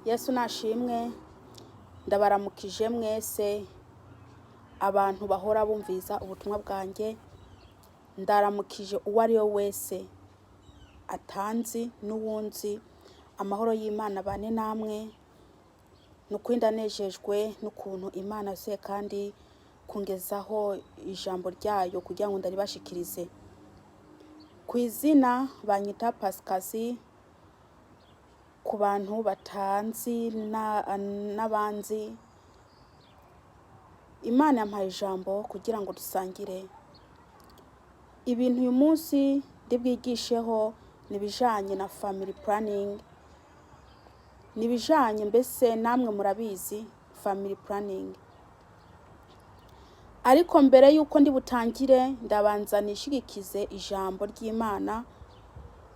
Yesu nashimwe, ndabaramukije mwese abantu bahora bumviza ubutumwa bwanjye, ndaramukije uwo ari we wese atanzi n'uwunzi, amahoro y'Imana bane namwe, nukuri ndanejejwe n'ukuntu Imana yasuye kandi kungezaho ijambo ryayo kugira ngo ndaribashikirize. Ku izina banyita Pasikazi, ku bantu batanzi n'abanzi, Imana yampaye ijambo kugira ngo dusangire. Ibintu uyu munsi ndibwigisheho nibijanye na family planning, nibijanye mbese namwe murabizi family planning. Ariko mbere yuko ndibutangire ndabanza nishigikize ijambo ry'Imana,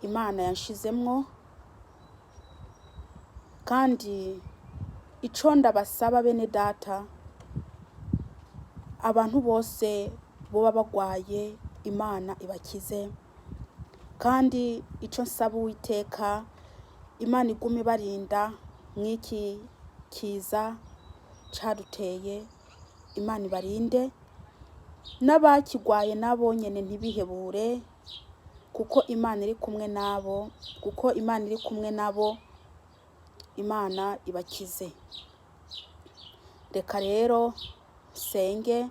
Imana yanshizemwo, kandi ico ndabasaba bene data, abantu bose boba bagwaye Imana ibakize, kandi ico nsaba Uwiteka Imana igume barinda mwiki kiza caduteye, Imana ibarinde, n'abakigwaye nabo nyene ntibihebure, kuko Imana iri kumwe nabo, Imana ibakize. Reka rero senge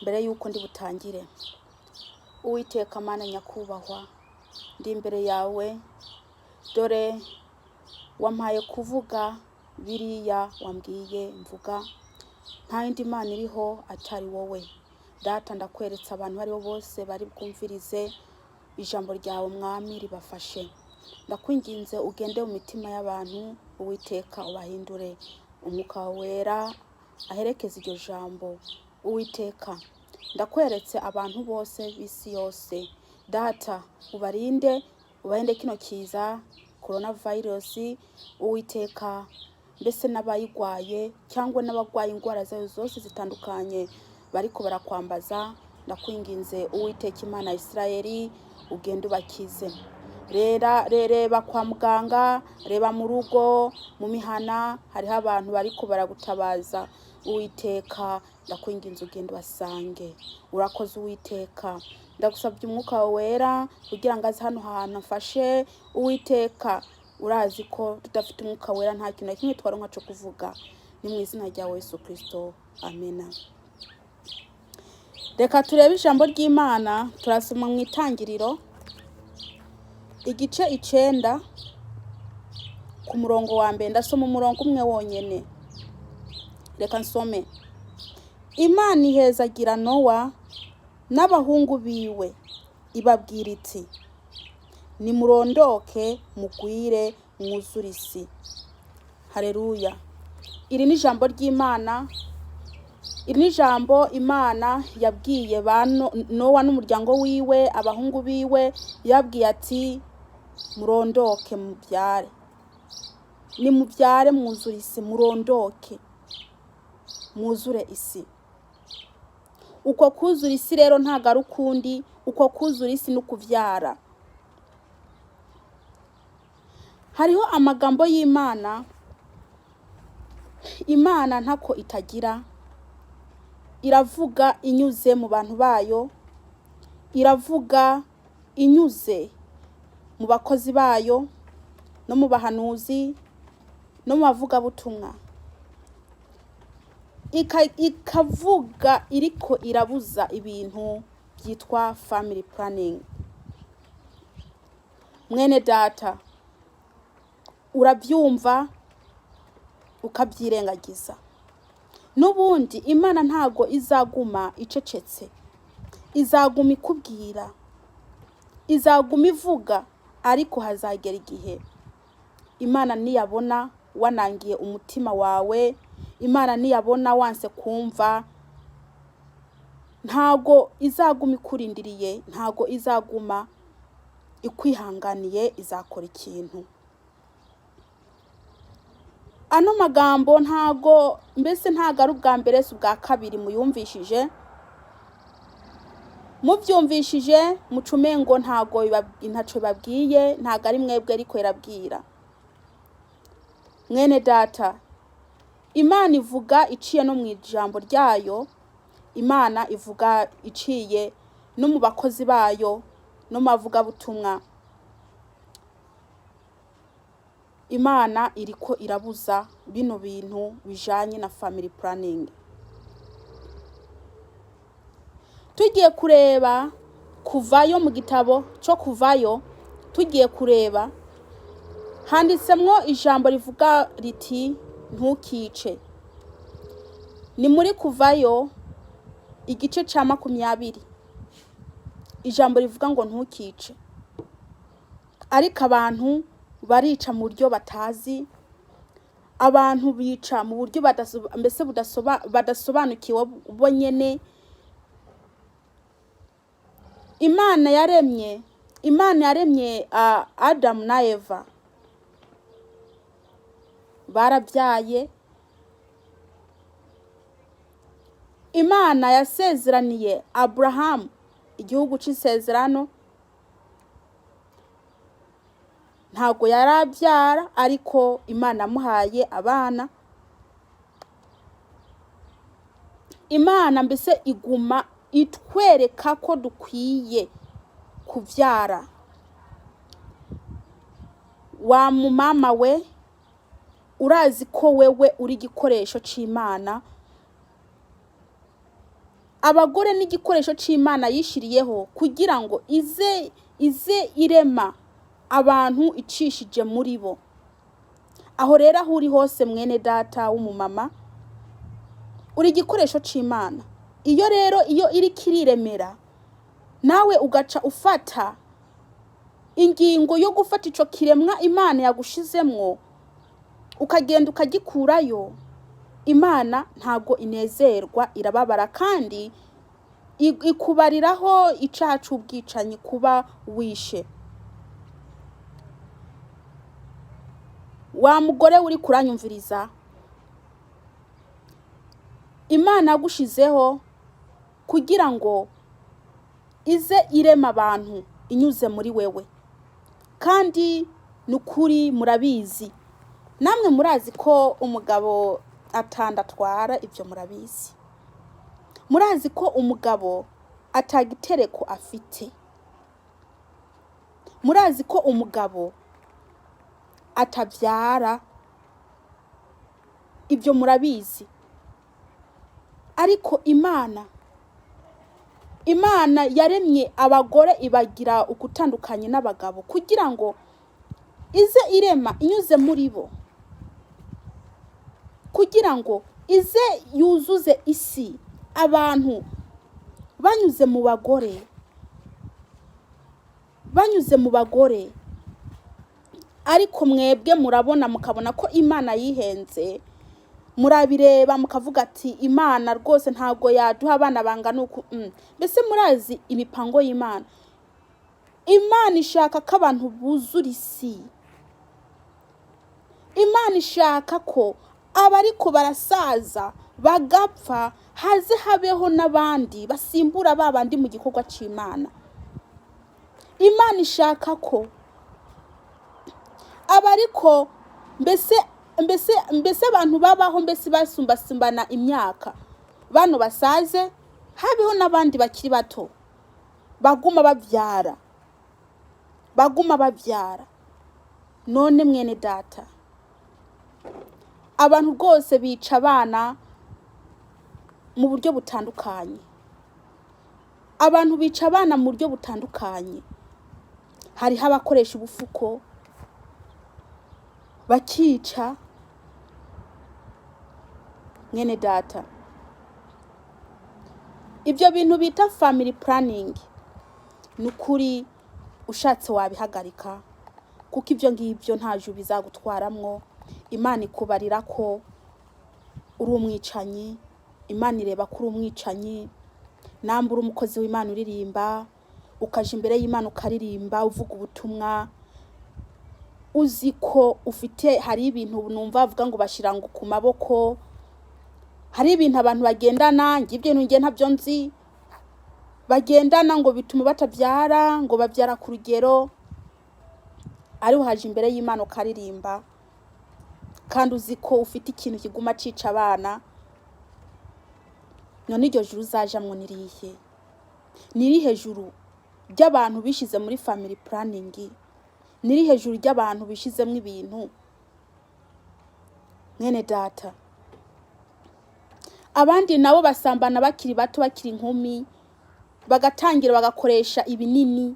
mbere yuko ndibutangire. Uwiteka Mana nyakubahwa, ndi imbere yawe, dore wampaye kuvuga biriya wambwiye mvuga, nta yindi Mana iriho atari wowe. Data ndakweretse abantu bari bose bari bwumvirize ijambo ryawe Mwami ribafashe. Ndakwinginze ugende mu mitima y'abantu, Uwiteka ubahindure, umwuka wera aherekeze iryo jambo. Uwiteka ndakweretse abantu bose b'isi yose, Data ubarinde, ubahinde kino kiza coronavirus, Uwiteka mbese n'abayigwaye cyangwa n'abagwaye indwara zayo zose zitandukanye bariko barakwambaza, ndakwinginze Uwiteka Imana ya Isirayeli ugende ubakize. Reba kwa muganga, reba mu rugo, mu mihana hariho abantu bariko baragutabaza. Uwiteka ndakwinginze ugende basange. Urakoze Uwiteka, ndagusabye umwuka wera kugira ngo aze hano hantu afashe. Uwiteka urazi ko tudafite umwuka wera nta kintu na kimwe twaronka cyo kuvuga. Ni mu izina rya Yesu Kristo, amena. Reka turebe ijambo ry'Imana, turasoma mu Itangiriro igice 9 ku murongo wa mbere, ndasoma umurongo umwe wonyene. Reka nsome. Imana ihezagira Nowa n'abahungu biwe, ibabwira iti, nimurondoke mugwire mwuzure isi. Haleluya. Iri ni ijambo ry'Imana, iri ni ijambo Imana yabwiye Nowa n'umuryango wiwe, abahungu biwe, yabwiye ati murondoke mubyare, nimubyare mwuzure isi, murondoke mwuzure isi. Uko kuzura isi rero ntago ari ukundi, uko kuzura isi n'ukuvyara. Hariho amagambo y'Imana, Imana ntako itagira, iravuga inyuze mu bantu bayo, iravuga inyuze mu bakozi bayo, no mu bahanuzi, no mu bavuga butumwa. Ikavuga iriko irabuza ibintu byitwa family planning. Mwene data, urabyumva ukabyirengagiza. Nubundi Imana ntago izaguma icecetse, izaguma ikubwira, izaguma ivuga, ariko hazagera igihe Imana niyabona wanangiye umutima wawe, Imana niyabona wanse kumva, ntago izaguma ikurindiriye, ntago izaguma ikwihanganiye, izakora ikintu. Ano magambo ntago ari ubwa mbere, si ubwa kabiri muyumvishije. Muvyumvishije mucumengo ntago ntaco babwiye, ntago ari mwebwe ariko irabwira. mwene data, Imana ivuga iciye no mu ijambo ryayo, Imana ivuga iciye no mu bakozi bayo no mavuga butumwa. Imana iriko irabuza bino bintu bijanye na family planning. Tugiye kureba kuvayo mu gitabo cyo kuvayo, tugiye kureba handitsemwo ijambo rivuga riti ntukice. Ni muri kuvayo igice ca 20, ijambo rivuga ngo ntukice. Ariko abantu barica mu buryo batazi, abantu bica mu buryo badasobanukiwe bo nyene. Imana yaremye Adam na Eva, barabyaye. Imana yasezeraniye Abraham igihugu c'isezerano, ntago yarabyara ariko Imana amuhaye abana. Imana mbese iguma itwereka ko dukwiye kuvyara. Wa mama we, urazi ko wewe uri igikoresho c'Imana. Abagore ni igikoresho c'Imana yishiriyeho kugira ngo ize irema abantu icishije muri bo. Aho rero aho uri hose mwene data w'umumama, uri igikoresho c'Imana. Iyo iri kiriremera, nawe ugaca ufata ingingo yo gufata ico kiremwa Imana yagushizemwo, ukagenda ukagikurayo, Imana ntago inezerwa, irababara kandi ikubariraho icaha c'ubwicanyi kuba wishe. Wa mugore uri kuranyumviriza, Imana yagushizeho kugira ngo ize irema abantu inyuze muri wewe. Kandi nukuri murabizi, namwe murazi ko umugabo atandatwara, ibyo murabizi. Murazi ko umugabo atagitereko afite. Murazi ko umugabo atabyara, ibyo murabizi. Ariko Imana yaremye abagore ibagira ukutandukanye n'abagabo kugira ngo ize irema inyuze muri bo, kugira ngo ize yuzuze isi abantu banyuze mu bagore. Ariko mwebwe murabona mukabona ko Imana yihenze, murabireba mukavuga ati Imana rwose ntago yaduha abana bangana uku. Mbese murazi imipango y'Imana. Imana ishaka ko abantu buzura isi. Imana ishaka ko abariko barasaza bagapfa haze habeho n'abandi basimbura babandi mu gikorwa c'Imana. Imana ishaka ko abariko mbese abantu babaho mbese basumbasimbana imyaka, bano basaze habeho n'abandi bakiri bato baguma bavyara. None mwene data, abantu rwose bica abana mu buryo butandukanye. Abantu bica abana mu buryo butandukanye. Hariho abakoresha ubufuko bakica. Mwene data, ibyo bintu bita family planning, nukuri ushatse wabihagarika, kuko ibyo ngibyo ntajo bizagutwaramwo. Imana ikubarira ko uri umwicanyi. Imana ireba ko uri umwicanyi. Nambura umukozi w'Imana uririmba, ukaje imbere y'Imana ukaririmba uvuga ubutumwa, uziko ufite hari ibintu numva avuga ngo bashira ngo ku maboko. Hari ibintu abantu bagendana, ngibyo ntunge ntabyo nzi, bagendana ngo bituma batabyara, ngo babyara ku rugero. Ari uhaje imbere y'Imana ukaririmba, kandi uzi ko ufite ikintu kiguma cica abana, none iryo juru uzajamwo nirihe? Nirihe juru ry'abantu bishize muri family planning? Nirihe juru ry'abantu bishizemwo ibintu? Mwene data, abandi nabo basambana bakiri bato, bakiri inkumi, bagatangira bagakoresha ibinini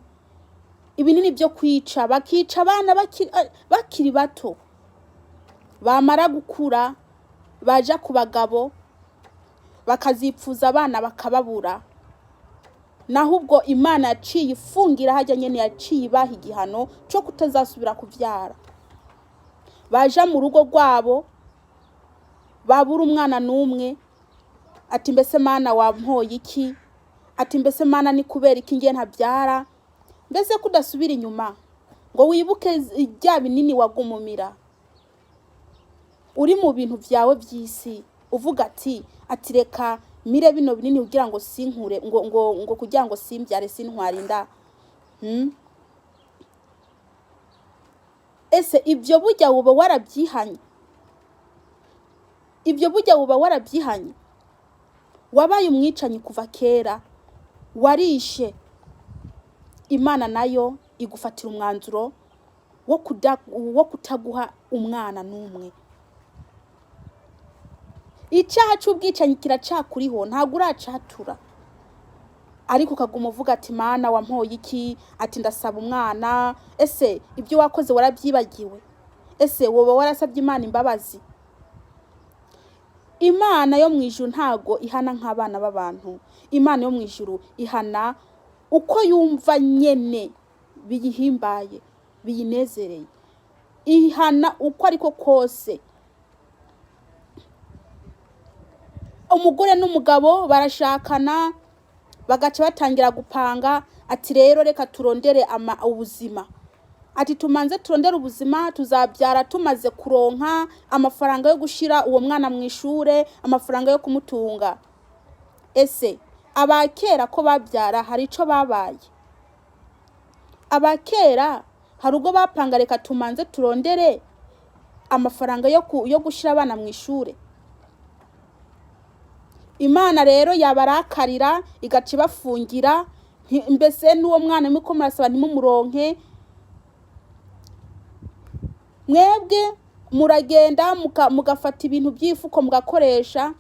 byo kwica, bakica abana bakiri bato. Bamara gukura baja ku bagabo bakazipfuza abana bakababura. Naho ubwo Imana yaciye ifungira hajya nyene, yaciye ibaha igihano cyo kutazasubira kuvyara. Baja mu rugo rwabo babura umwana n'umwe, ati mbese Mana wampoye iki? Ati mbese Mana ni kubera iki ngiye ntabyara? Mbese kudasubira inyuma ngo wibuke bya binini wagumumira. Uri mu bintu byawe by'isi uvuga ati reka mire bino binini kugira ngo sinkure, ngo kugira ngo simbyare sintwara inda. Ese ibyo burya uba warabyihanye? Ibyo burya uba warabyihanye? Wabaye umwicanyi kuva kera, warishe. Imana nayo igufatira umwanzuro wo kutaguha umwana n'umwe. Icyaha cy'ubwicanyi kiracakuriho, ntago uracatura. Ariko ukaguma uvuga ati Mana wampoye iki? Ati ndasaba umwana. Ese ibyo wakoze warabyibagiwe? Ese wowe warasabye Imana imbabazi? Imana yo mu ijuru ntago ihana nk'abana b'abantu. Imana yo mu ijuru ihana uko yumva nyene biyihimbaye, biyinezereye. Ihana uko ariko kose. Umugore n'umugabo barashakana, bagaca batangira gupanga ati rero reka turondere ubuzima. Ati tumanze turondere ubuzima, tuzabyara tumaze kuronka amafaranga yo gushira uwo mwana mu ishure, amafaranga yo kumutunga. Ese abakera ko babyara hari ico babaye? Abakera hari ubwo bapanga reka tumanze turondere amafaranga yo gushira abana mu ishure? Imana rero yabarakarira igaca ibafungira. Mbese n'uwo mwana muko murasaba ntimumuronke, mwebwe muragenda mugafata ibintu by'ifuko mugakoresha,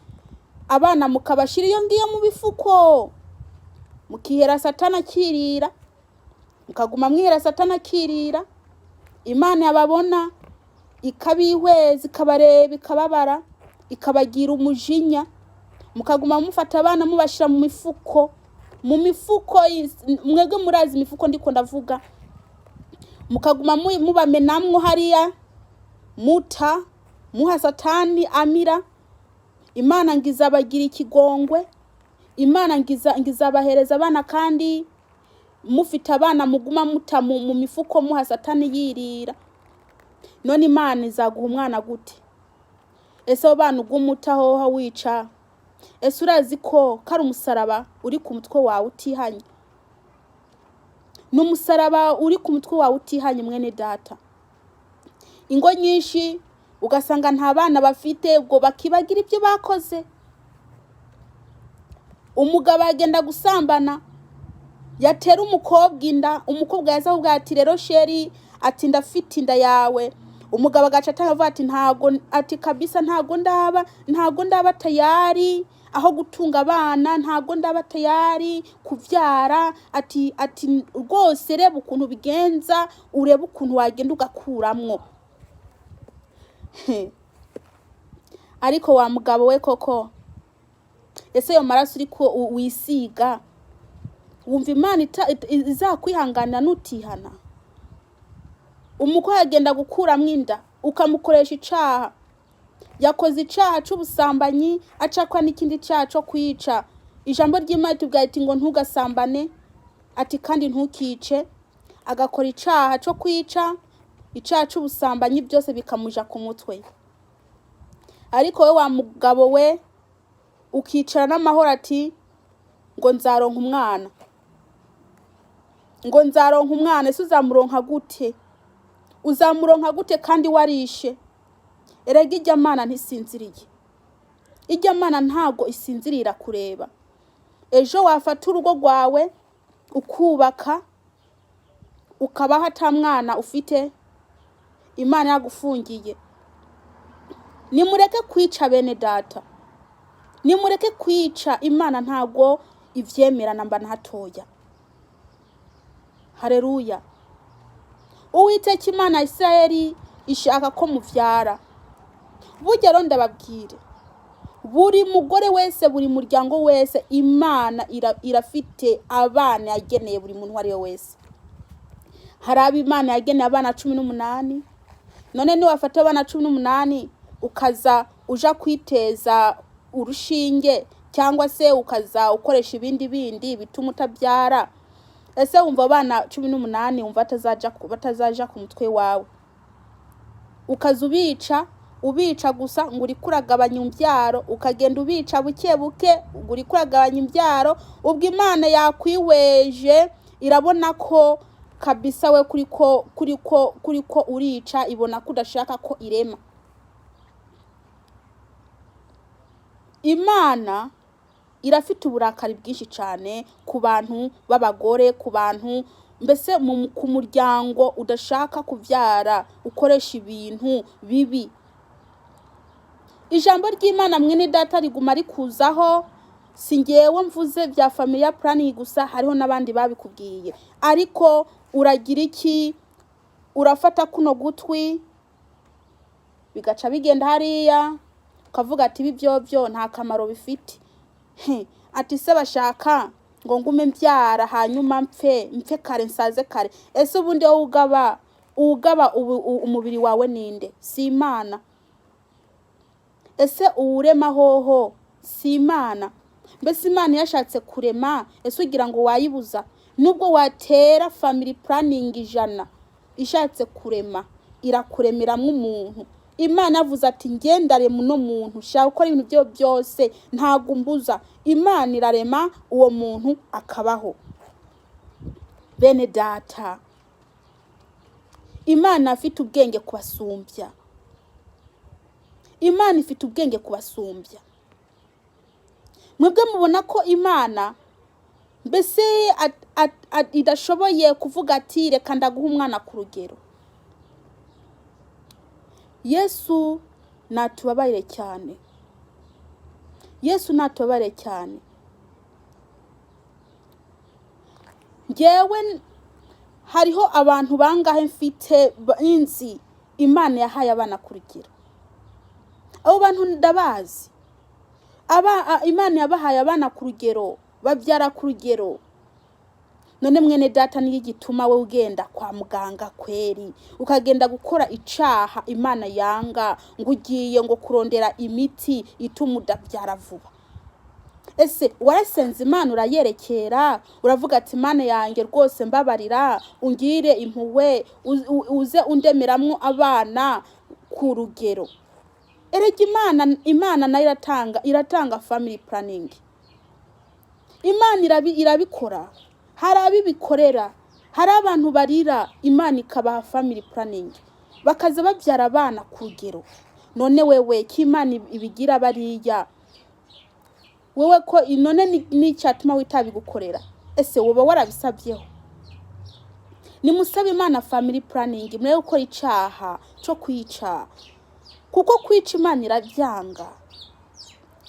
abana mukabashira iyo ngiyo mu bifuko, mukihera Satana kirira, mukaguma mwihera Satana kirira. Imana yababona ikabihweza, ikabareba, ikababara, ikabagira umujinya. Mukaguma mufata abana mubashira mu mifuko, mwebwe murazi imifuko ndiko ndavuga. Mukaguma mubamenamwo hariya, muha Satani amira. Imana ngizabagira ikigongwe. Imana ngizabahereza abana kandi mufite abana muguma muta mu mifuko muha Satani yirira. None Imana izaguha umwana gute? Ese abana ugumutaho wica? Ese urazi ko kari umusaraba uri ku mutwe wawe utihanye? N'umusaraba uri ku mutwe wawe utihanye mwene data. Ingo nyinshi ugasanga nta bana bafite, ubwo bakibagira ibyo bakoze. Umugabo agenda gusambana, yatera umukobwa inda, umukobwa yaza avuga ati rero sheri, ati ndafite inda yawe. Umugabo agaca atavuga ati ntago, ati kabisa ntago ndaba tayari aho gutunga abana, ntago ndaba tayari kuvyara. Ati rwose reba ukuntu bigenza, ureba ukuntu wagenda ugakuramwo. Ariko wa mugabo we koko, ese yo maraso uriko wisiga wumva Imana izakwihanganira nutihana? Umukwe agenda gukuramwo inda ukamukoresha icaha, yakoze icaha c'ubusambanyi, acakwa n'ikindi caha co kwica. Ijambo ry'Imana tubwira ati ngo ntugasambane, ati kandi ntukice. Agakora icaha co kwica, icaha c'ubusambanyi, byose bikamuja ku mutwe. Ariko we wa mugabo we ukicara n'amahoro ati ngo nzaronka umwana, ngo nzaronka umwana. Ese uzamuronka gute? Uzamuronka gute kandi warishe? erega ijya Mana ntisinziriye, ijya Mana ntago isinzirira kureba. Ejo wafata urugo rwawe ukubaka ukabaho ata mwana ufite, Imana yagufungiye. Nimureke kwica bene data, nimureke kwica. Imana ntago ibyemera namba ntatoya. Haleluya. Uwiteka Imana Isirayeli ishaka ko muvyara. Burya rero ndababwire, buri mugore wese, buri muryango wese, Imana irafite abana yageneye buri muntu wari wese. Hari abo Imana yageneye abana 18. None ni wafata abana 18 ukaza uja kwiteza urushinge, cyangwa se ukaza ukoresha ibindi bituma utabyara. Ese wumva abana 18 wumva batazaja ku mutwe wawe? Ukaza ubica gusa ngo uri kuragabanya imbyaro, ukagenda ubica buke buke ngo uri kuragabanya imbyaro. Ubwo Imana yakwiweje irabona ko kabisa we kuriko urica, ibona kudashaka ko irema. Imana irafite uburakari bwinshi cyane ku bantu b'abagore, ku bantu mbese ku muryango udashaka kubyara, ukoresha ibintu bibi. Ijambo ry'Imana mwene data riguma rikuzaho, singewe mvuze bya familia planning gusa, hariho nabandi babikubwiye. Ariko uragira iki? Urafata kuno gutwi bigaca bigenda hariya, ukavuga ati ibi byo nta kamaro bifite. Ati se bashaka ngo ngume mbyara hanyuma mpfe kare nsaze kare. Ese ubundi wowe ugaba umubiri wawe ninde? Si Imana. Ese uwurema hoho si Imana? Mbese Imana yashatse kurema, ese ugira ngo wayibuza? Nubwo watera family planning 100 ishatse kurema, irakuremeramo umuntu. Imana avuze ati ngendare muno muntu, shaka ukora ibintu byo byose ntago mbuza. Imana irarema uwo muntu akabaho. Bene data, Imana afite ubwenge kubasumbya. Imana ifite ubwenge kubasumbya. Mwebwe mubona ko Imana mbese idashoboye kuvuga ati reka ndaguha umwana ku rugero. Yesu natubabarire cyane. Yesu natubabarire cyane. Ngewe hariho abantu bangahe mfite inzi Imana yahaye abana ku rugero. Abo bantu ndabazi. Imana yabahaye abana ku rugero, babyara ku rugero. None mwene data ni igituma we ugenda kwa muganga kweri, ukagenda gukora icaha Imana yanga, ngo ugiye ngo kurondera imiti ituma udabyara vuba. Ese warasenze Imana urayerekera, uravuga ati Imana yanjye rwose mbabarira, ungire impuhwe, uze undemeramwo abana ku rugero. Erega Imana nayo iratanga family planning. Imana irabikora. Hari abibikorera, hari abantu barira, Imana ikabaha family planning, bakaza babyara abana ku rugero. None wewe ki Imana ibigira bariya, wewe ko none ni cyatuma witabigukorera? Ese woba warabisabyeho? Nimusabe Imana family planning, mwe uko icaha cyo kwica, kuko kwica Imana irabyanga.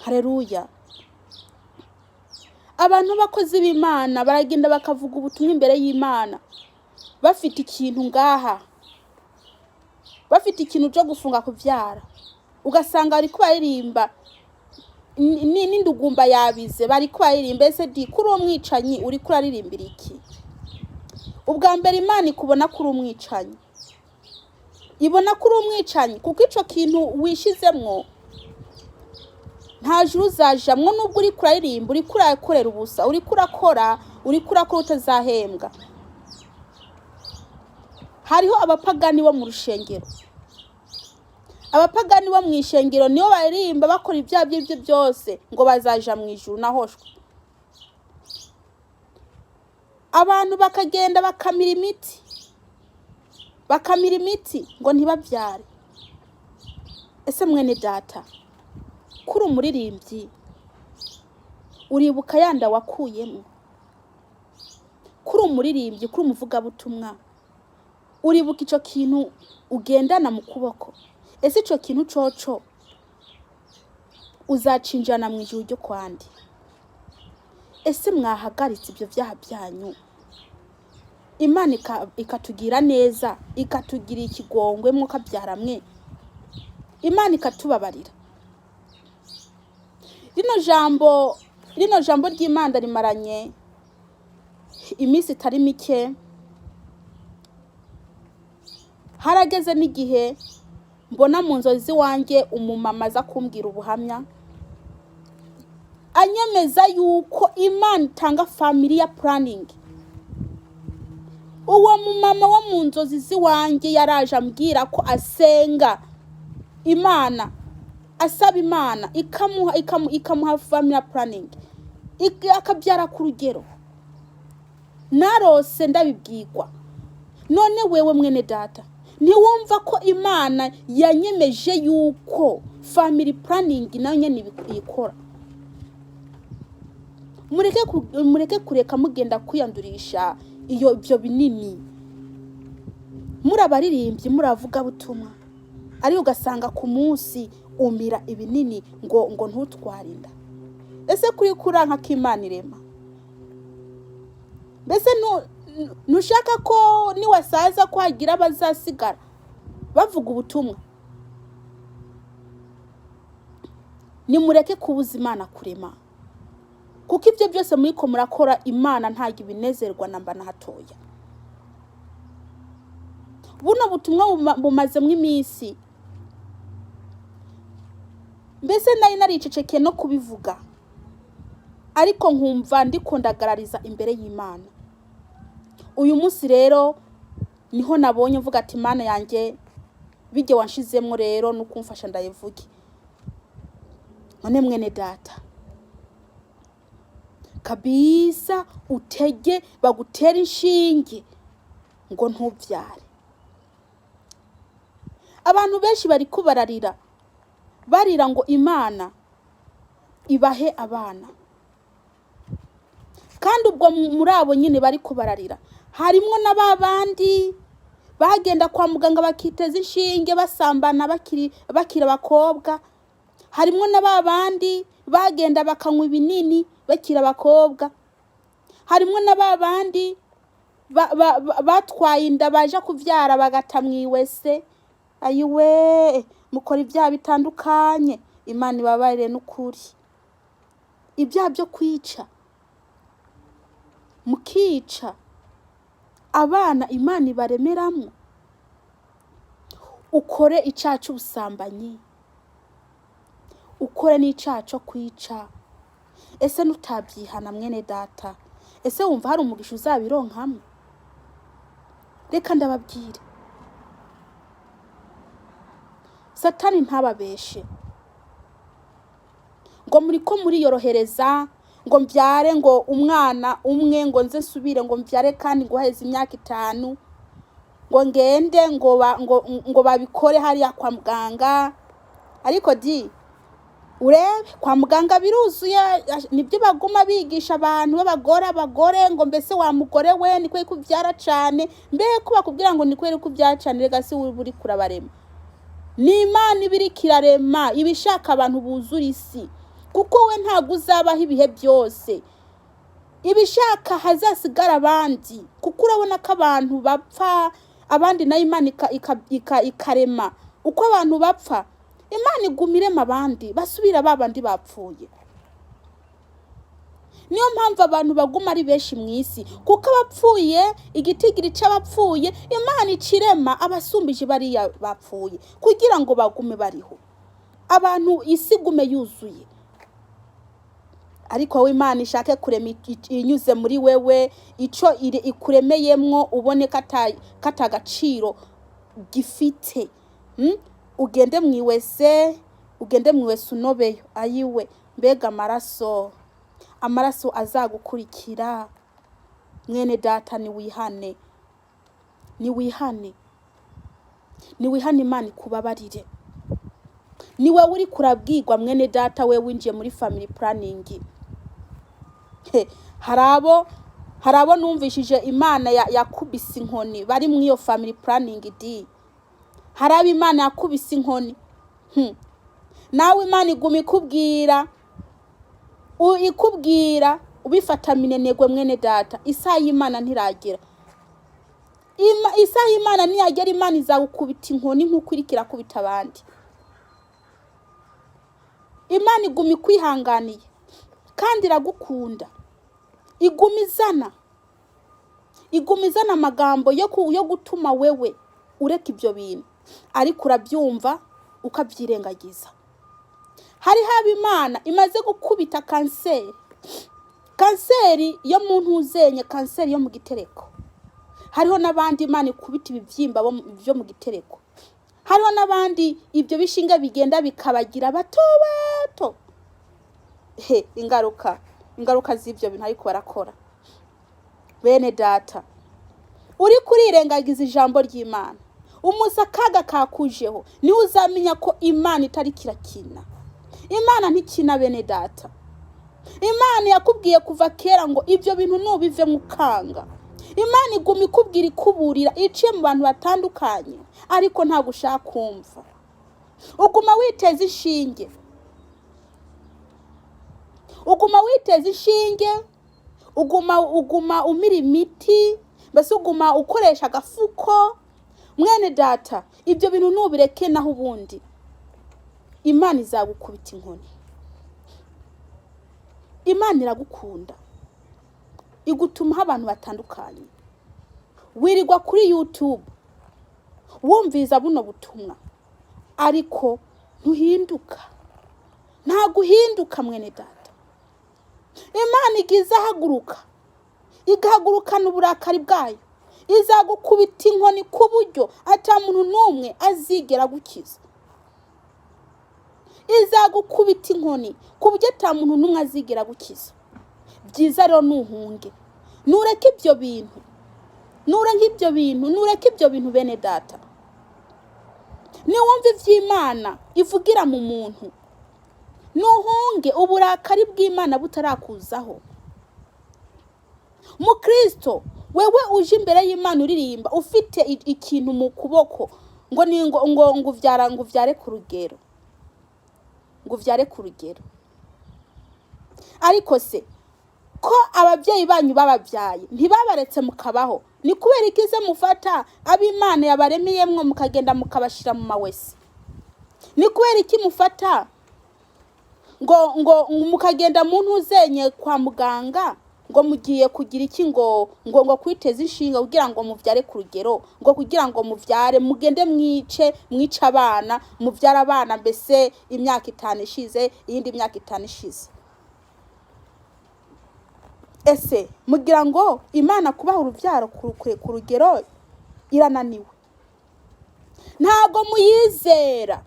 Haleluya. Abantu bakozi b'Imana baragenda bakavuga ubutumwa imbere y'Imana, bafite ikintu ngaha, bafite ikintu cyo gufunga kubyara. Ugasanga bari kubaririmba n'indugumba yabize, bari kubaririmba. Ese di kuri uwo mwicanyi uri kuraririmbira iki? Ubwa mbere Imana ikubona kuri umwicanyi, ibona kuri umwicanyi kuko ico kintu wishizemwo nta juru uzajamwo. Nubwo uri kuraririmba, uri kurakorera ubusa, uri kurakora utazahembwa. Hariho abapagani bo mu rushengero, abapagani bo mu ishengero niyo baririmba bakora ibyo byose ngo bazaja mu ijuru nahoshwe. Abantu bakagenda bakamira imiti ngo ntibabyare. ese mwene data kuri umuririmbyi uribuka yanda wakuyemo? Kuri umuririmbyi, kuri umuvugabutumwa uribuka icyo kintu ugendana mu kuboko? Ese icyo kintu coco uzacinjana mu ijuru ryo kwandi? Ese mwahagaritse ibyo byaha byanyu, Imana ikatugira neza, ikatugira ikigongwe mwuka byaramwe, Imana ikatubabarira? Rino jambo ry'Imana rimaranye iminsi itari mike. Harageze n'igihe mbona mu nzozi wanjye umumama aza kumbwira ubuhamya, anyemeza yuko Imana itanga family planning. Uwo mumama wo mu nzozi ziwanjye yaraje ambwira ko asenga Imana, asaba Imana ikamuha family planning, akabyara ku rugero. Narose ndabibwirwa. None wewe mwene data, ntiwumva ko Imana yanyemeje yuko family planning nayo nyene ikora? Mureke kureka mugenda kwiyandurisha ibyo binini. Murabaririmbyi, muravuga butumwa, ari ugasanga ku munsi umira ibinini ngo ntutwarinda. Ese kuri kuranka k'Imana irema? Mbese nushaka ko niwasaza ko hagira abazasigara bavuga ubutumwa? Nimureke kubuza Imana kurema, kuko ibyo byose muri ko murakora Imana ntago ibinezerwa namba na hatoya. Buno butumwa bumaze mw'iminsi, mbese nari naricecekeye no kubivuga, ariko nkumva ndiko ndagarariza imbere y'Imana. Uyu munsi rero niho nabonye mvuga ati Imana yanjye bijye wanshizemo rero nukumfasha ndayivuge. None mwene data, kabisa utege bagutera inshinge ngo ntubyare. Abantu benshi bari kubararira, barira ngo Imana ibahe abana, kandi ubwo muri abo nyine bari kubararira harimo n'ababandi bagenda kwa muganga bakiteza inshinge basambana bakira abakobwa. Harimo n'ababandi bagenda bakanywa ibinini bakira abakobwa. Harimo n'ababandi batwaye inda baje kuvyara bagata mwiwese. Ayiwe, mukora ibyaha bitandukanye, Imana ibabarire n'ukuri. Ibyaha byo kwica, mukica abana Imana ibaremeramo. Ukore icyaha cy'ubusambanyi, ukore n'icyaha cyo kwica. Ese nutabyihana mwene data, ese wumva hari umugisha uzabironkamo? Reka ndababwire, Satani ntababeshe ngo muri yorohereza ngo mbyare ngo umwana umwe ngo nze nsubire ngo mbyare kandi ngo haheze imyaka 5 ngo ngende ngo babikore hariya kwa muganga. Ariko urebe kwa muganga biruzuye, nibyo baguma bigisha abantu b'abagore ngo mbese wa mugore we nikwe kubyara cyane. Mbe ko bakubwira ngo nikwe kubyara cyane, rega si uri kurabarema. Ni Imana ibiri kirarema ibishaka abantu buzura isi, kuko we ntago uzabaho ibihe byose. Ibishaka hazasigara abandi, kuko urabona ko abantu bapfa, abandi na Imana ikarema. Uko abantu bapfa, Imana igumirema abandi basubira babandi bapfuye. Niyo mpamvu abantu baguma ari benshi mu isi, kuko abapfuye igitigiri cy'abapfuye Imana ikirema abasumbije bari bapfuye kugira ngo bagume bariho, abantu isigume yuzuye. Ariko wowe Imana ishake kurema inyuze muri wewe, ico ikuremeyemwo ubone katagaciro gifite. Ugende mwiwese unobeyo. Ayiwe, mbega amaraso azagukurikira. Mwene data, niwihane Imana ikubabarire. niwe uri kurabwirwa mwene data we winjiye muri family planning. harabo numvishije Imana yakubise inkoni bari mu iyo family planning di. Harabo Imana yakubise inkoni. Nawe Imana iguma ikubwira ubifata minenegwe mwene data. Isaha y'Imana ntiragera. Isaha y'Imana niyagera Imana izagukubita inkoni nk'uko irikira kubita abandi. Imana iguma ikwihanganiye kandi iragukunda. Igumizana amagambo yo gutuma wewe ureka ibyo bintu, ariko urabyumva ukabyirengagiza. Hari haba Imana imaze gukubita kanseri yo mu ntuzenye, kanseri yo mu gitereko. Hariho nabandi Imana ikubita ibibyimba byo mu gitereko. Hariho nabandi ibyo bishinga bigenda bikabagira bato. Ingaruka z'ibyo bintu ariko barakora. Bene data, uri kurirengagiza ijambo ry'Imana, umusakaga kakujeho, ni uzamenya ko Imana itari kirakina. Imana ntikina bene data. Imana yakubwiye kuva kera ngo ibyo bintu nubive mukanga. Imana iguma ikubwira ikuburira iciye mu bantu batandukanye, ariko nta gushaka kumva. Uguma witeza inshinge. Uguma umira imiti, basi uguma ukoresha agafuko. Mwene data, ibyo bintu nubireke naho ubundi Imana izagukubita inkoni. Imana iragukunda, igutuma abantu batandukanye. Wirirwa kuri YouTube wumviza buno butumwa, ariko ntuhinduka. Ntago uhinduka mwene data. Imana igize igahagurukana uburakari bwayo, izagukubita inkoni ku buryo ata muntu n'umwe azigera gukiza. Izagukubita inkoni ku buryo ata muntu n'umwe azigera gukiza. Byiza rero nuhunge, nureke ibyo bintu, nureke ibyo bintu bene data. Niwumva ivy'Imana ivugira mu muntu, nuhunge uburakari bw'Imana butarakuzaho. Mu Kristo wewe uje imbere y'Imana uririmba ufite ikintu mu kuboko ngo uvyare ku rugero. Ariko se ko ababyeyi banyu bababyaye ntibabaretse mukabaho, ni kubera ikize mufata ab'Imana yabaremiyemwe mukagenda mukabashira mu mawesi? Ni kubera iki mufata ngo mukagenda mu ntuzenye kwa muganga ngo mugiye kugira iki ngo kwiteza inshinga kugira ngo muvyare ku rugero, ngo kugira ngo muvyare mugende mwice abana, muvyara abana mbese imyaka 5 ishize, iyindi myaka 5 ishize. Ese mugira ngo Imana kubaha uruvyaro ku rugero irananiwe? Ntago muyizera,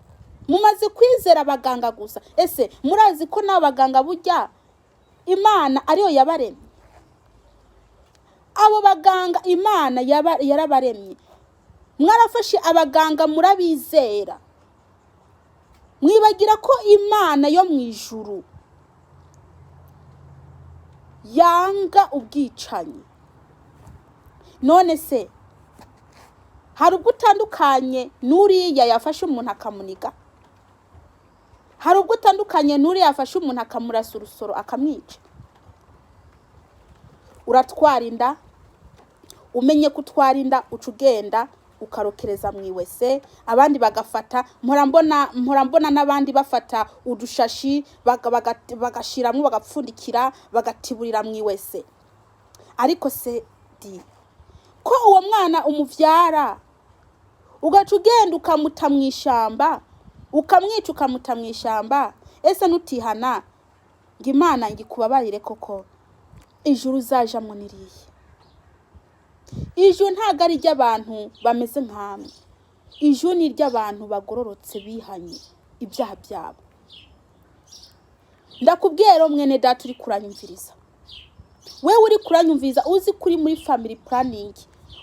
mumaze kwizera abaganga gusa. Ese murazi ko n'abaganga burya Imana ariyo yabaremye? Abo baganga Imana yarabaremye. Mwarafashe abaganga murabizera, mwibagira ko Imana yo mwijuru yanga ubwicanyi. None se hari ubwo utandukanye n'uriya yafashe umuntu akamuniga? Hari ubwo utandukanye n'uriya yafashe umuntu akamurasa urusoro akamwica? Uratwara inda, umenye kutwara inda, ucugenda ukarokereza mwiwese, abandi bagafata. Murambona n'abandi bafata udushashi bagashiramo bagapfundikira bagatiburira mwiwese. Ariko se ko uwo mwana umuvyara ugacugenda ukamuta mwishamba, ukamwica ukamuta mwishamba, ese nutihana ngo Imana ngikubabarire koko ijuru uzajamwo niriye? Ijuru ntago ari ry'abantu bameze nkamwe. Ijuru ni ry'abantu bagororotse bihanye ibyaha byabo. Ndakubwiye rero mwene data uri kuranyumviriza, wewe uri kuranyumviriza uzi kuri muri family planning,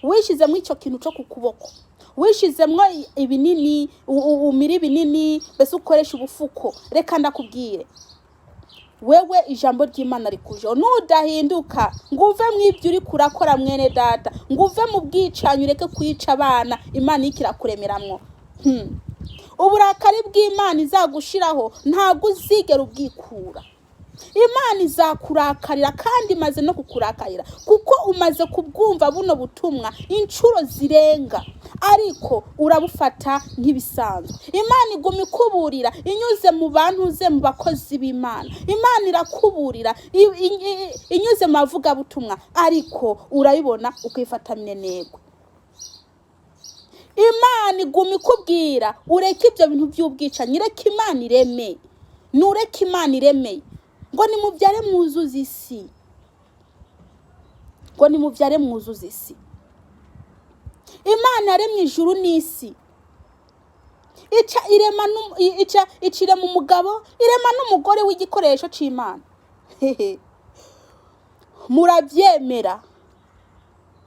wishize mu ico kintu cyo kukuboko, wishizemwo ibinini umira ibinini bese ukoresha ubufuko. Reka ndakubwire wewe ijambo ry'Imana rikujeho nudahinduka nguve mw'ibyo uri kurakora mwene data, nguve mu bwicanyi ureke kwica abana Imana ikirakuremeramwo. Uburakari bw'Imana izagushiraho ntago uzigera ubwikura. Imana izakurakarira kandi maze no kukurakarira kuko umaze kubwumva buno butumwa incuro zirenga, ariko urabufata nk'ibisanzwe. Imana iguma ikuburira inyuze mu bantu ze mu bakozi b'Imana. Imana irakuburira inyuze mu bavuga butumwa, ariko urabibona ukifata minenegwe. Imana iguma ikubwira ureke ibyo bintu by'ubwicanyi, reka Imana ireme, nureke Imana ireme. Ngo nimubyare mwuzuza isi, ngo nimubyare mwuzuza isi. Imana yaremye ijuru n'isi, irema umugabo, irema n'umugore w'igikoresho c'Imana. Murabyemera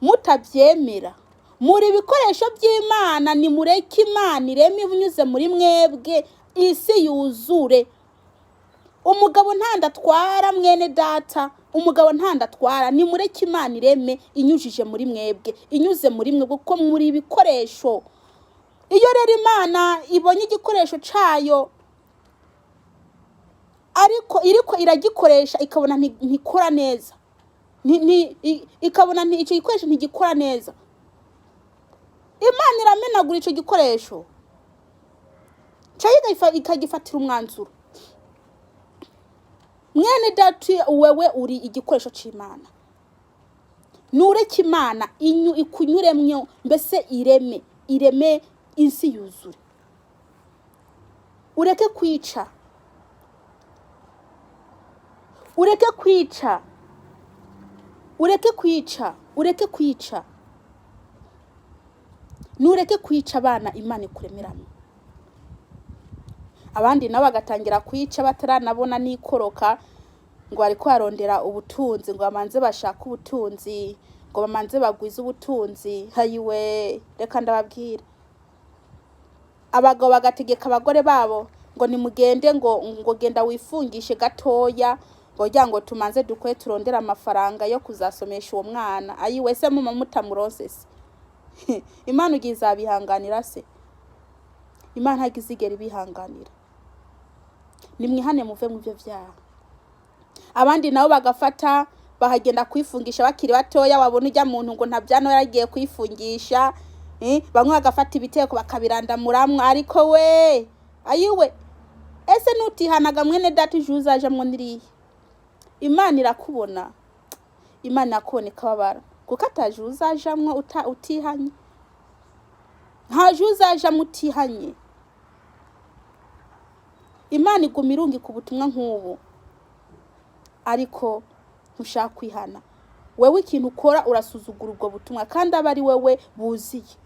mutabyemera, muri ibikoresho by'Imana, nimureke Imana ireme binyuze muri mwebwe isi yuzure. Umugabo ntandatwara mwene data, umugabo ntandatwara, nimureke Imana ireme inyujije muri mwebwe, inyuze muri mwe kuko muri ibikoresho. Iyo rero Imana ibonye igikoresho cayo ariko iriko iragikoresha ikabona ntikora neza, ikabona icyo gikoresho ntigikora neza, Imana iramenagura icyo gikoresho cyayo ikagifatira umwanzuro. Mwene data wewe uri igikoresho c'Imana, nureke Imana ikunyuremyo mbese ireme isi yuzure. Ureke kwica, ureke kwica, ureke kwica, ureke kwica, nureke kwica abana Imana ikuremeramo. Abandi nabo bagatangira kwica bataranabona nikoroka, ngo ariko arondera ubutunzi, ngo bamanze bashaka ubutunzi, ngo bamanze bagwiza ubutunzi. Hayiwe, reka ndababwira, abagabo bagategeka abagore babo ngo nimugende, ngo genda wifungishe gatoya, ngo tumanze dukwe turondera amafaranga yo kuzasomesha uwo mwana. Ayiwe, se muma mutamurose se? Imana ugiza bihanganira se? Imana hagizigera bihanganira. Nimwihane muve mu byo byaha. Abandi nabo bagafata bahagenda kwifungisha bakiri batoya, wabona ujya muntu ngo ntabyano yaragiye kwifungisha, bamwe bagafata ibiteko bakabirandamuramwe. Ariko we ayiwe, ese nutihanaga mwene data ije uzajamwo niriye? Imana irakubona, Imana yakuboneka babara kuko ataje uzajamwo utihanye, ntaje uzajamwo utihanye. Imana iguma irungika ubutumwa nk'ubu, ariko ntushaka kwihana. Wewe ikintu ukora urasuzugura ubwo butumwa kandi aba ari wewe buziye.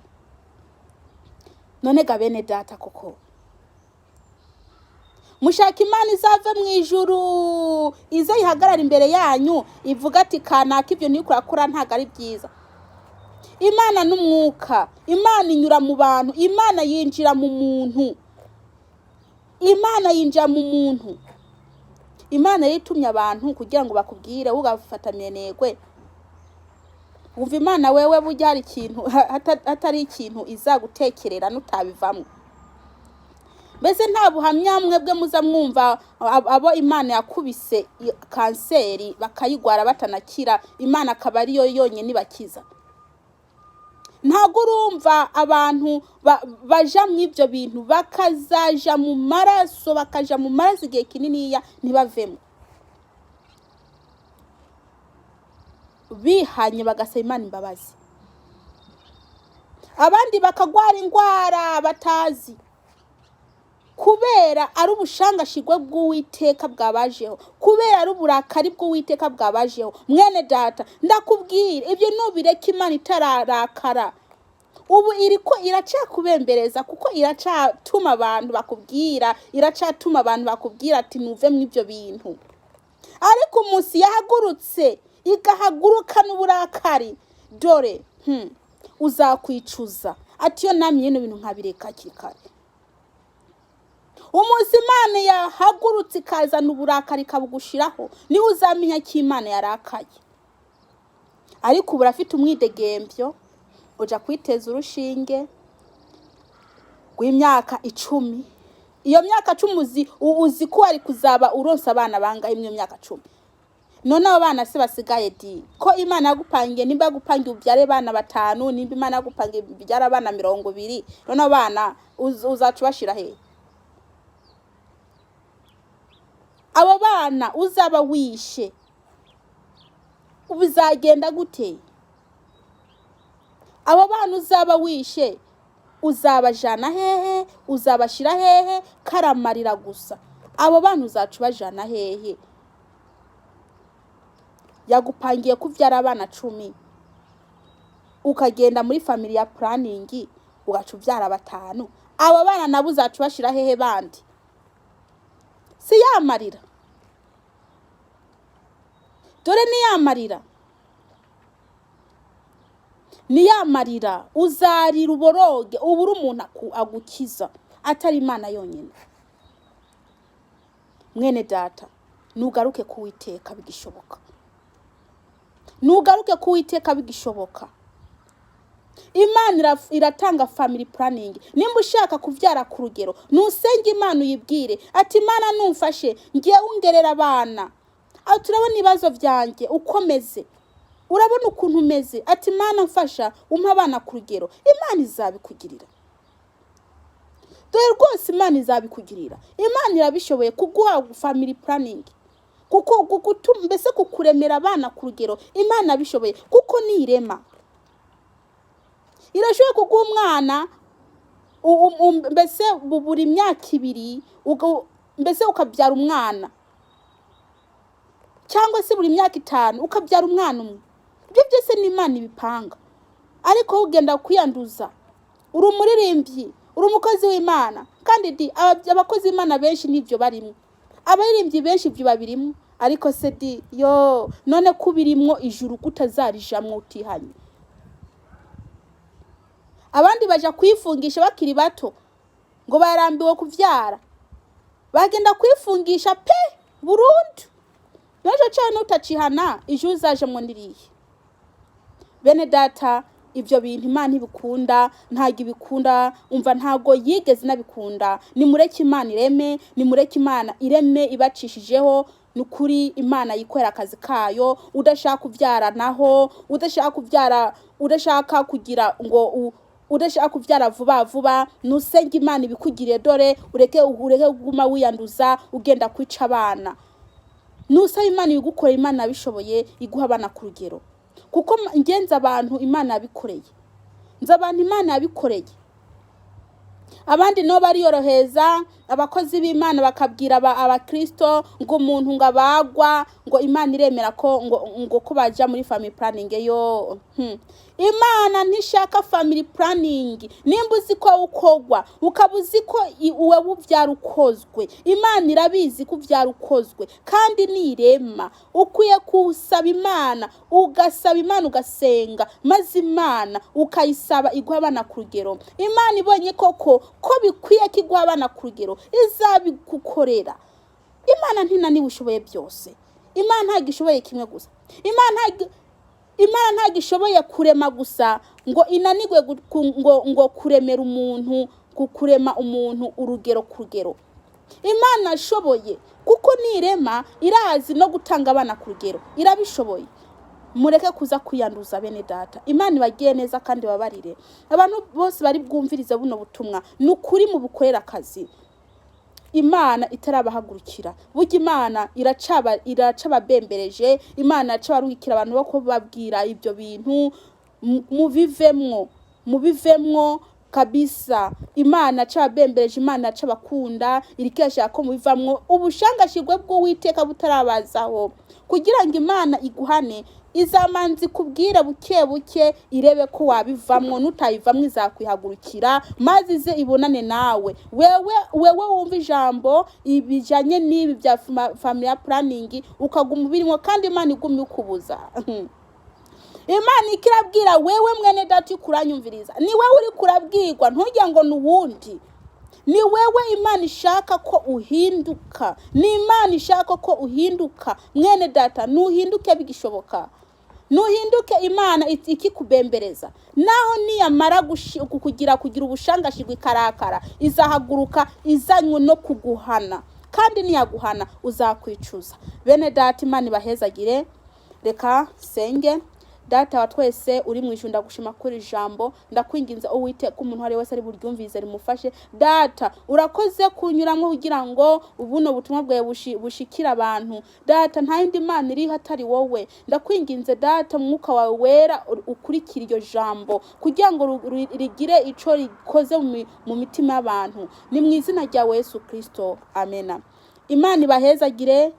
None ga bene data koko mushaka Imana izave mu ijuru ize ihagarara imbere yanyu ivuga ati kanaka ibyo nikurakora ntago ari byiza. Imana n'umwuka, Imana inyura mu bantu, Imana yinjira mu muntu, Imana yinjira mu muntu. Imana yitumye abantu kugira ngo bakubwire ugafata menegwe. Umva Imana wewe burya ari ikintu atari ikintu izagutekerera nutabivamwe. Mbese nta buhamya mwebwe muza mwumva abo Imana yakubise kanseri bakayigwara batanakira, Imana akaba ari yo yonyine ibakiza. Ntago urumva abantu baja mu ibyo bintu bakazaja mu maraso, bakaja mu maraso igihe kininiya ntibavemo, bihanye bagasaba Imana imbabazi. Abandi bakagwara ingwara batazi kubera ari ubushangashigwe bw'Uwiteka bwabajeho, kubera ari uburakari bw'Uwiteka bwabajeho. Mwene data ndakubwira ibyo nubireka Imana itararakara, ubu iriko iracakubembereza kuko iracatuma abantu bakubwira, iracatuma abantu bakubwira ati muve mu ibyo bintu. Ariko umunsi yahagurutse igahaguruka n'uburakari, dore uzakwicuza. ati yo namye no bintu nkabireka kikare. Umunsi Imana yahagurutse ikazana uburakari kabugushiraho ni uzamenya ko Imana yarakaye. Ariko burafite umwidegembyo uja kwiteza urushinge rw'imyaka 10. Iyo myaka 10 uzi ko ari kuzaba uronsa abana bangahe imwe myaka 10. None abana se basigaye di ko Imana yagupangiye nimba yagupangiye ubyare bana 5 nimba Imana yagupangiye byara abana 20. None abana uzacu bashira he? Abo bana uzaba wishe ubizagenda gute? Abo bana uzaba wishe uzabajana hehe? Uzabashira hehe? Karamarira gusa. Abo bana uzacu bajana hehe? Yagupangiye kuvyara abana 10 ukagenda muri familia planning ugacu vyara 5. Abo bana nabo uzacu bashira hehe bandi? Si yamarira. Dore ni yamarira. Ni yamarira uzarira uboroge ubura umuntu agukiza atari Imana yonyine. Mwene data nugaruke kuwiteka bigishoboka. Nugaruke kuwiteka bigishoboka. Imana iratanga family planning. Nimba ushaka kuvyara ku rugero nusenge Imana uyibwire ati Imana numfashe ngiye ungerera abana. Aho turabona ibibazo byanjye ukomeze. Urabona ukuntu umeze ati Imana mfasha umpa abana ku rugero. Imana izabikugirira. Dore rwose Imana izabikugirira. Imana irabishoboye kuguha family planning. Kuko mbese kukuremera abana ku rugero Imana abishoboye kuko nirema. Irashoboye kuguha umwana mbese buri imyaka 2 mbese ukabyara umwana. Cyangwa se buri imyaka 5 ukabyara umwana umwe. Ibyo byose ni Imana ibipanga. Ariko ugenda kwiyanduza. Uri umuririmbyi, uri umukozi w'Imana. Kandi abakozi b'Imana benshi nivyo barimo. Abaririmbyi benshi byo babirimo. Ariko se yo none kubirimwo ijuru kutazarijamwo utihanye. Abandi baja kwifungisha bakiri bato ngo barambiwe kuvyara. Bagenda kwifungisha pe burundu. Naje cyane utacihana ijuru zaje mu ndiriye. Bene data ibyo bintu Imana ibikunda ntago ibikunda umva ntago yigeze nabikunda. Nimureke Imana ireme, nimureke Imana ireme ibacishijeho nukuri Imana yikorera akazi kayo. Udashaka kuvyara naho udashaka kuvyara udashaka kugira ngo udashaka kuvyara vuba nusenge Imana ibikugiriye. Dore ureke guma wiyanduza ugenda kwica abana. Nusa Imana igukora Imana abishoboye iguha abana ku rugero. Kuko ngenza abantu Imana yabikoreye. Nza abantu Imana yabikoreye. Abandi no bari yoroheza abakozi b'Imana bakabwira abakristo ngo umuntu ngabagwa ngo Imana iremera ko ngo ko baja muri family planning yo. Imana ntishaka family planning. Nimba uzi ko ukogwa ukabuzi ko uwe buvyara ukozwe. Imana irabizi ko uvyara ukozwe kandi nirema. Ukwiye kusaba Imana ugasaba Imana ugasenga maze Imana ukayisaba iguha abana ku rugero. Imana ibonye koko ko bikwiye kiguha abana ku rugero izabigukorera. Imana ntinaniwe ushoboye byose. Imana ntagishoboye kimwe gusa. Imana ntagishoboye kurema gusa ngo inanigwe ngo kuremera umuntu kukurema umuntu urugero ku rugero. Imana ashoboye kuko nirema irazi no gutanga abana ku rugero. Irabishoboye. Mureke kuza kuyanduza bene data. Imana ibagiye neza kandi babarire. Abantu bose bari bwumvirize buno butumwa nukuri mu bukorera akazi. Imana itarabahagurukira. Burya Imana iracaba bembereje. Imana yacabarukira abantu bako babwira ibyo bintu mubivemwo kabisa. Imana yacaба bembereje. Imana yacabakunda irikeshya ko mubivamwo ubushangashigwe bw'Uwiteka butarabazaho kugira ngo Imana iguhane. Izamanzi kubwira buke irebe ko wabivamwo. Nutayivamwo izakwihagurukira maze ize ibonane nawe. Wewe wumva ijambo ibijanye n'ibi bya family planning ukaguma birimo kandi Imana igumye ukubuza. Imana ikirabwira wewe mwene data kuranyumviriza, ni wewe uri kurabwirwa, ntujya ngo nuwundi. Ni wewe Imana ishaka ko uhinduka, ni Imana ishaka ko uhinduka mwene data, nuhinduke bigishoboka, nuhinduke Imana ikikubembereza. Naho niyamara kugira ubushangashirwa ikarakara, izahaguruka izanywe no kuguhana, kandi niyaguhana uzakwicuza. Bene data, Imana ibahezagire. Reka senge. Data wa twese uri mu ijuru, ndagushima kuri ijambo, ndakwinginze Uwiteka umuntu wari wese ari buryumvize rimufashe. Data urakoze kunyuramo kugira ngo ubuno butumwa bwawe bushikira abantu. Data nta yindi Mana iri hatari wowe. Ndakwinginze Data, mwuka wawe wera ukurikira iryo jambo kugira ngo rigire ico rikoze mu mitima y'abantu. Ni mu izina rya Yesu Kristo, amena. Imana ibahezagire.